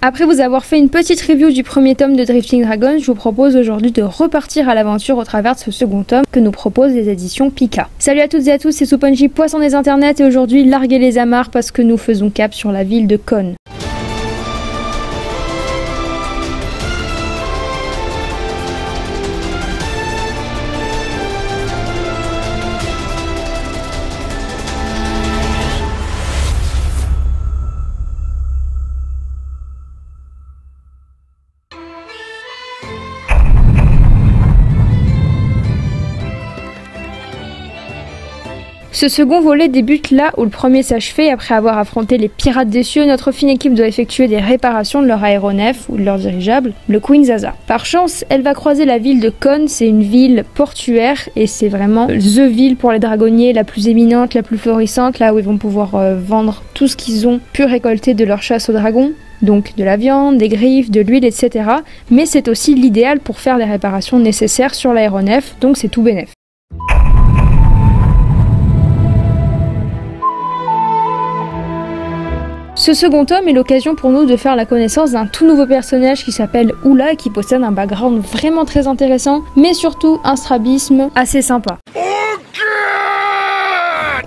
Après vous avoir fait une petite review du premier tome de Drifting Dragon, je vous propose aujourd'hui de repartir à l'aventure au travers de ce second tome que nous proposent les éditions Pika. Salut à toutes et à tous, c'est Souponji, poisson des internets, et aujourd'hui larguez les amarres parce que nous faisons cap sur la ville de Kon. Ce second volet débute là où le premier s'achevait. Après avoir affronté les pirates des cieux, notre fine équipe doit effectuer des réparations de leur aéronef ou de leur dirigeable, le Queen Zaza. Par chance, elle va croiser la ville de Kon, c'est une ville portuaire et c'est vraiment THE ville pour les dragonniers, la plus éminente, la plus florissante, là où ils vont pouvoir vendre tout ce qu'ils ont pu récolter de leur chasse aux dragons. Donc de la viande, des griffes, de l'huile, etc. Mais c'est aussi l'idéal pour faire les réparations nécessaires sur l'aéronef, donc c'est tout bénef. Ce second tome est l'occasion pour nous de faire la connaissance d'un tout nouveau personnage qui s'appelle Oula et qui possède un background vraiment très intéressant, mais surtout un strabisme assez sympa.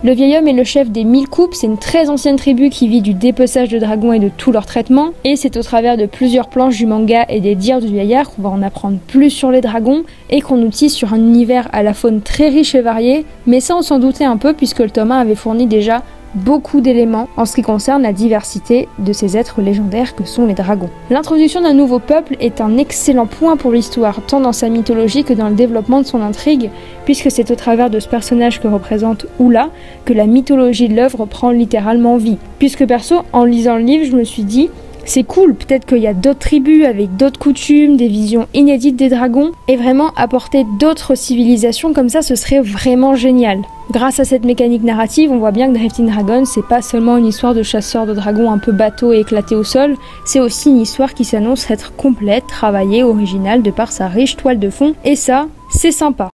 Le vieil homme est le chef des 1000 coupes, c'est une très ancienne tribu qui vit du dépeçage de dragons et de tout leur traitement, et c'est au travers de plusieurs planches du manga et des dires du vieillard qu'on va en apprendre plus sur les dragons, et qu'on nous tisse sur un univers à la faune très riche et varié, mais ça on s'en doutait un peu puisque le tome 1 avait fourni déjà beaucoup d'éléments en ce qui concerne la diversité de ces êtres légendaires que sont les dragons. L'introduction d'un nouveau peuple est un excellent point pour l'histoire, tant dans sa mythologie que dans le développement de son intrigue, puisque c'est au travers de ce personnage que représente Oula que la mythologie de l'œuvre prend littéralement vie. Puisque perso, en lisant le livre, je me suis dit c'est cool, peut-être qu'il y a d'autres tribus avec d'autres coutumes, des visions inédites des dragons, et vraiment apporter d'autres civilisations comme ça, ce serait vraiment génial. Grâce à cette mécanique narrative, on voit bien que Drifting Dragon, c'est pas seulement une histoire de chasseurs de dragons un peu bateau et éclaté au sol, c'est aussi une histoire qui s'annonce être complète, travaillée, originale de par sa riche toile de fond, et ça, c'est sympa.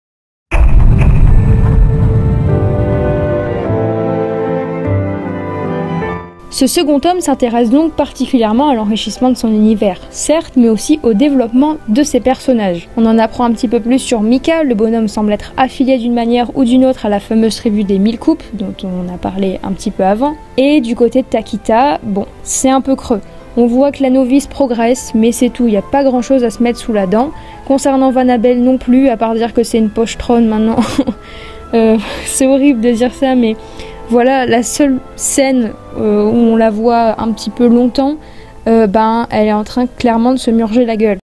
Ce second tome s'intéresse donc particulièrement à l'enrichissement de son univers, certes, mais aussi au développement de ses personnages. On en apprend un petit peu plus sur Mika, le bonhomme semble être affilié d'une manière ou d'une autre à la fameuse tribu des 1000 coupes, dont on a parlé un petit peu avant. Et du côté de Takita, bon, c'est un peu creux. On voit que la novice progresse, mais c'est tout, il n'y a pas grand chose à se mettre sous la dent. Concernant Vanabelle non plus, à part dire que c'est une pochetronne maintenant, c'est horrible de dire ça, mais voilà, la seule scène où on la voit un petit peu longtemps, elle est en train clairement de se murger la gueule.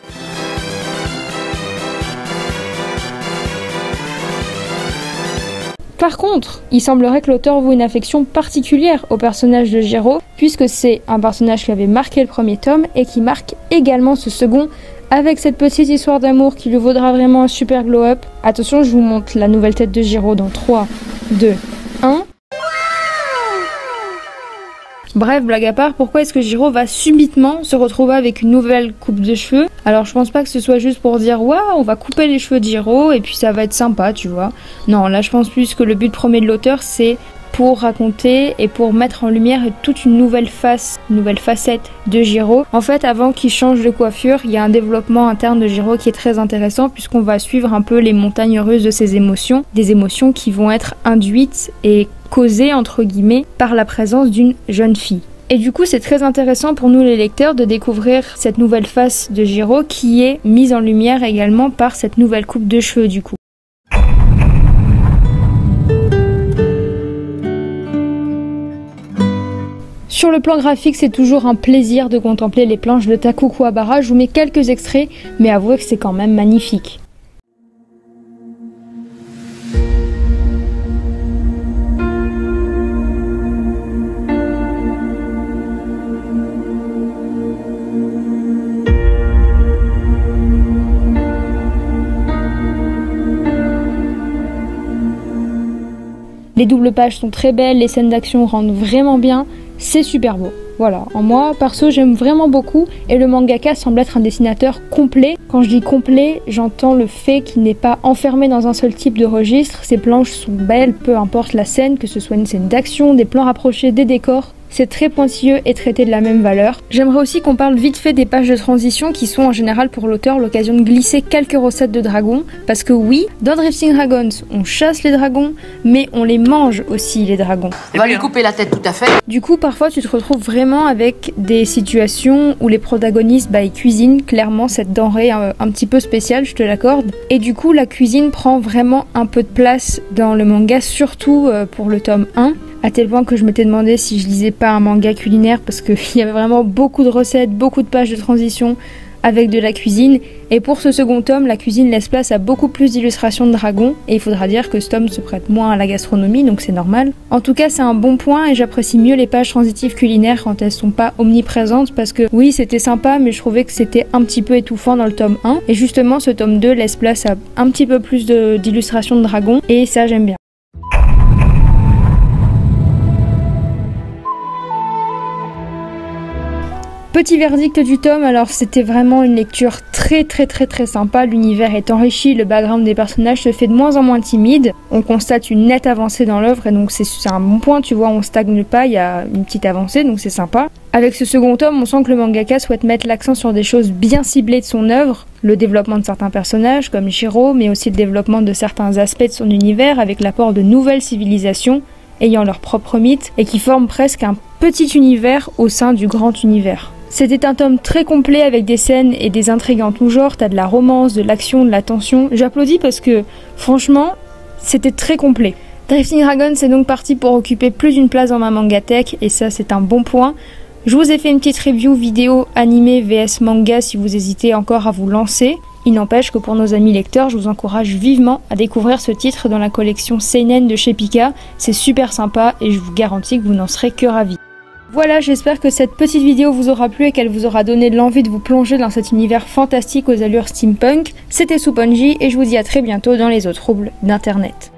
Par contre, il semblerait que l'auteur voue une affection particulière au personnage de Jiro, puisque c'est un personnage qui avait marqué le premier tome et qui marque également ce second, avec cette petite histoire d'amour qui lui vaudra vraiment un super glow-up. Attention, je vous montre la nouvelle tête de Jiro dans 3, 2, 1... Bref, blague à part, pourquoi est-ce que Jiro va subitement se retrouver avec une nouvelle coupe de cheveux? Alors je pense pas que ce soit juste pour dire waouh, on va couper les cheveux de Jiro et puis ça va être sympa, tu vois. Non, là je pense plus que le but premier de l'auteur c'est pour raconter et pour mettre en lumière toute une nouvelle facette de Jiro. En fait, avant qu'il change de coiffure, il y a un développement interne de Jiro qui est très intéressant puisqu'on va suivre un peu les montagnes russes de ses émotions, des émotions qui vont être induites et causées entre guillemets par la présence d'une jeune fille. Et du coup, c'est très intéressant pour nous les lecteurs de découvrir cette nouvelle face de Jiro qui est mise en lumière également par cette nouvelle coupe de cheveux du coup. Sur le plan graphique, c'est toujours un plaisir de contempler les planches de Taku Kuwabara. Je vous mets quelques extraits, mais avouez que c'est quand même magnifique. Les doubles pages sont très belles, les scènes d'action rendent vraiment bien, c'est super beau. Voilà, en moi, perso, j'aime vraiment beaucoup et le mangaka semble être un dessinateur complet. Quand je dis complet, j'entends le fait qu'il n'est pas enfermé dans un seul type de registre. Ses planches sont belles, peu importe la scène, que ce soit une scène d'action, des plans rapprochés, des décors. c'est très pointilleux et traité de la même valeur. J'aimerais aussi qu'on parle vite fait des pages de transition qui sont en général pour l'auteur l'occasion de glisser quelques recettes de dragons, parce que oui, dans Drifting Dragons, on chasse les dragons, mais on les mange aussi les dragons. On va lui couper la tête tout à fait. Du coup, parfois tu te retrouves vraiment avec des situations où les protagonistes ils cuisinent clairement cette denrée un petit peu spéciale, je te l'accorde. Et du coup, la cuisine prend vraiment un peu de place dans le manga, surtout pour le tome 1. À tel point que je m'étais demandé si je lisais pas un manga culinaire parce qu'il y avait vraiment beaucoup de recettes, beaucoup de pages de transition avec de la cuisine. Et pour ce second tome, la cuisine laisse place à beaucoup plus d'illustrations de dragons. Et il faudra dire que ce tome se prête moins à la gastronomie, donc c'est normal. En tout cas, c'est un bon point et j'apprécie mieux les pages transitives culinaires quand elles sont pas omniprésentes. Parce que oui, c'était sympa, mais je trouvais que c'était un petit peu étouffant dans le tome 1. Et justement, ce tome 2 laisse place à un petit peu plus d'illustrations de dragons. Et ça, j'aime bien. Petit verdict du tome, alors c'était vraiment une lecture très sympa, l'univers est enrichi, le background des personnages se fait de moins en moins timide, on constate une nette avancée dans l'œuvre et donc c'est un bon point, tu vois, on stagne pas, il y a une petite avancée donc c'est sympa. Avec ce second tome, on sent que le mangaka souhaite mettre l'accent sur des choses bien ciblées de son œuvre, le développement de certains personnages comme Shiro, mais aussi le développement de certains aspects de son univers avec l'apport de nouvelles civilisations ayant leur propre mythe et qui forment presque un petit univers au sein du grand univers. C'était un tome très complet avec des scènes et des intrigues en tout genre, t'as de la romance, de l'action, de la tension. J'applaudis parce que, franchement, c'était très complet. Drifting Dragons est donc parti pour occuper plus d'une place dans ma mangatech et ça c'est un bon point. Je vous ai fait une petite review vidéo animée vs manga si vous hésitez encore à vous lancer. Il n'empêche que pour nos amis lecteurs, je vous encourage vivement à découvrir ce titre dans la collection Seinen de chez Pika. C'est super sympa et je vous garantis que vous n'en serez que ravis. Voilà, j'espère que cette petite vidéo vous aura plu et qu'elle vous aura donné de l'envie de vous plonger dans cet univers fantastique aux allures steampunk. C'était Souponji et je vous dis à très bientôt dans les eaux troubles d'internet.